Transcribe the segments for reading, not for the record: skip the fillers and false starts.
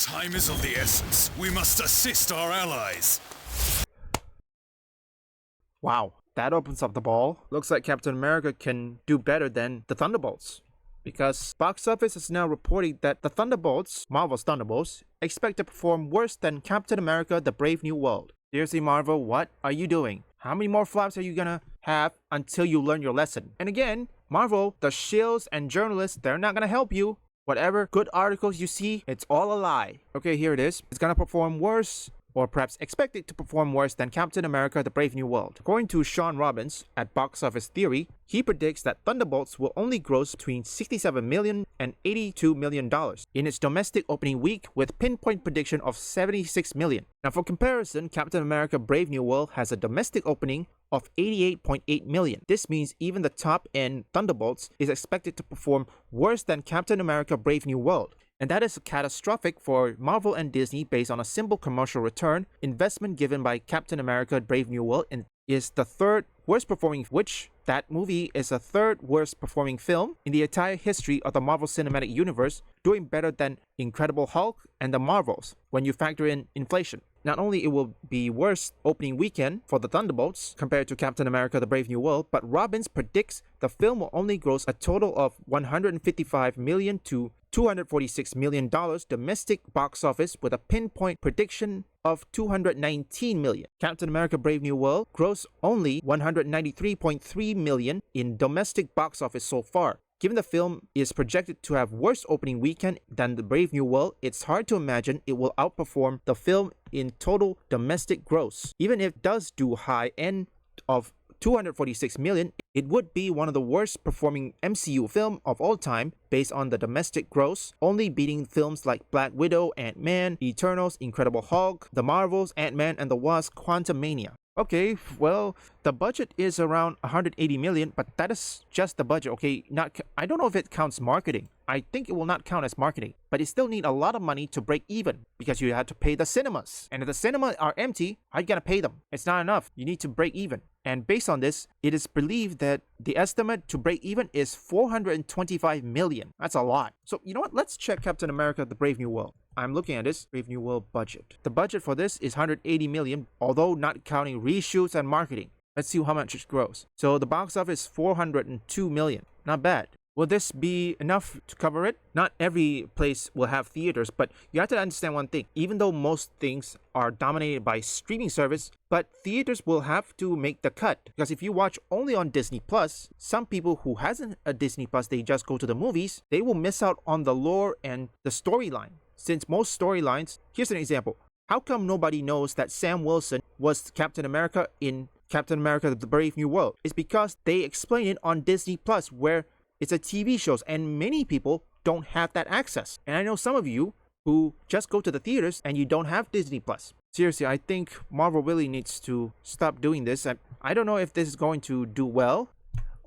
Time is of the essence. We must assist our allies. Wow, that opens up the ball. Looks like Captain America can do better than the Thunderbolts. Because box office is now reporting that the Thunderbolts, Marvel's Thunderbolts, expect to perform worse than Captain America The Brave New World. Seriously, Marvel, what are you doing? How many more flops are you gonna have until you learn your lesson? And again, Marvel, the shills and journalists, they're not gonna help you. Whatever good articles you see, it's all a lie. Okay, here it is. It's gonna perform worse, or perhaps expected to perform worse than Captain America The Brave New World. According to Sean Robbins at Box Office Theory, he predicts that Thunderbolts will only gross between $67 million and $82 million in its domestic opening week, with pinpoint prediction of $76 million. Now for comparison, Captain America Brave New World has a domestic opening of $88.8 million. This means even the top-end Thunderbolts is expected to perform worse than Captain America Brave New World. And that is catastrophic for Marvel and Disney based on a simple commercial return. Investment given by Captain America Brave New World is the third worst performing, which that movie is the third worst performing film in the entire history of the Marvel Cinematic Universe, doing better than Incredible Hulk and the Marvels when you factor in inflation. Not only it will be worse opening weekend for the Thunderbolts compared to Captain America The Brave New World, but Robbins predicts the film will only gross a total of $155 million to $246 million domestic box office, with a pinpoint prediction of $219 million. Captain America Brave New World grossed only $193.3 million in domestic box office so far. Given the film is projected to have worse opening weekend than The Brave New World, it's hard to imagine it will outperform the film in total domestic gross. Even if it does do high end of $246 million, it would be one of the worst performing MCU film of all time based on the domestic gross, only beating films like Black Widow, Ant-Man, Eternals, Incredible Hulk, The Marvels, Ant-Man and the Wasp, Quantumania. Okay, well, the budget is around $180 million, but that is just the budget, okay? I don't know if it counts marketing. I think it will not count as marketing, but it still need a lot of money to break even because you have to pay the cinemas. And if the cinemas are empty, how are you gonna pay them? It's not enough. You need to break even. And based on this, it is believed that the estimate to break even is $425 million. That's a lot. So you know what? Let's check Captain America The Brave New World. I'm looking at this Brave New World budget. The budget for this is $180 million, although not counting reshoots and marketing. Let's see how much it grows. So the box office is $402 million. Not bad. Will this be enough to cover it? Not every place will have theaters, but you have to understand one thing. Even though most things are dominated by streaming service, but theaters will have to make the cut. Because if you watch only on Disney Plus, some people who hasn't a Disney Plus, they just go to the movies, they will miss out on the lore and the storyline. Since most storylines, here's an example. How come nobody knows that Sam Wilson was Captain America in Captain America The Brave New World? It's because they explain it on Disney Plus, where it's a TV show, and many people don't have that access. And I know some of you who just go to the theaters and you don't have Disney Plus. Seriously, I think Marvel really needs to stop doing this. I don't know if this is going to do well.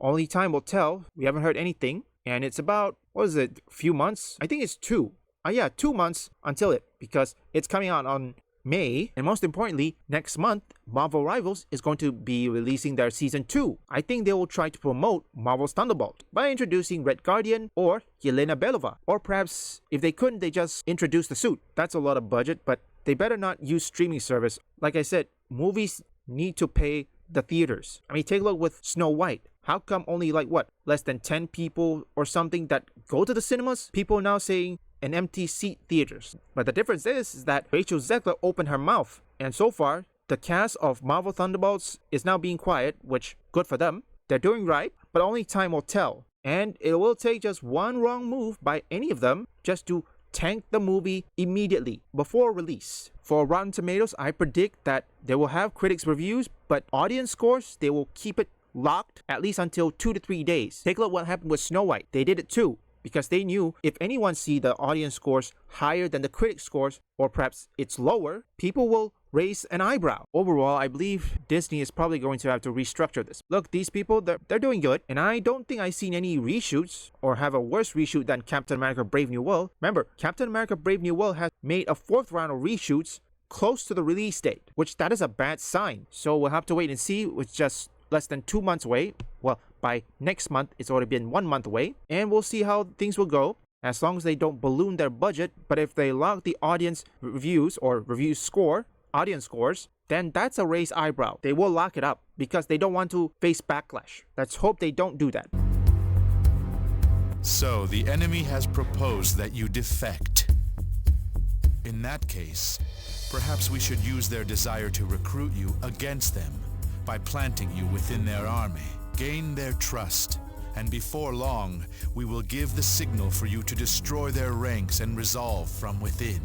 Only time will tell. We haven't heard anything. And it's about, what is it, a few months? I think it's 2 months until it, because it's coming out on May, and most importantly, next month, Marvel Rivals is going to be releasing their Season 2. I think they will try to promote Marvel's Thunderbolt by introducing Red Guardian or Yelena Belova. Or perhaps, if they couldn't, they just introduce the suit. That's a lot of budget, but they better not use streaming service. Like I said, movies need to pay the theaters. I mean, take a look with Snow White. How come only less than 10 people or something that go to the cinemas? People are now saying an empty seat theaters. But the difference is that Rachel Zegler opened her mouth, and so far the cast of Marvel Thunderbolts is now being quiet, which good for them. They're doing right, but only time will tell. And it will take just one wrong move by any of them just to tank the movie immediately before release. For Rotten Tomatoes, I predict that they will have critics reviews, but audience scores, they will keep it locked at least until 2 to 3 days. Take a look what happened with Snow White. They did it too, because they knew if anyone see the audience scores higher than the critic scores, or perhaps it's lower, people will raise an eyebrow. Overall, I believe Disney is probably going to have to restructure this. Look, these people, they're doing good, and I don't think I've seen any reshoots or have a worse reshoot than Captain America Brave New World. Remember, Captain America Brave New World has made a 4th round of reshoots close to the release date, which that is a bad sign. So we'll have to wait and see. It's just less than 2 months away. Well, by next month, it's already been 1 month away, and we'll see how things will go. as long as they don't balloon their budget. But if they log the audience reviews or review score, audience scores, then that's a raised eyebrow. They will lock it up because they don't want to face backlash. Let's hope they don't do that. So the enemy has proposed that you defect. In that case, perhaps we should use their desire to recruit you against them by planting you within their army. Gain their trust, and before long, we will give the signal for you to destroy their ranks and resolve from within.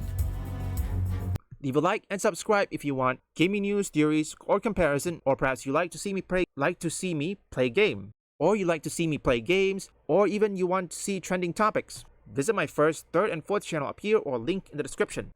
Leave a like and subscribe if you want gaming news, theories, or comparison, or perhaps you like to see me play game, or you like to see me play games, or even you want to see trending topics. Visit my first, third, and fourth channel up here or link in the description.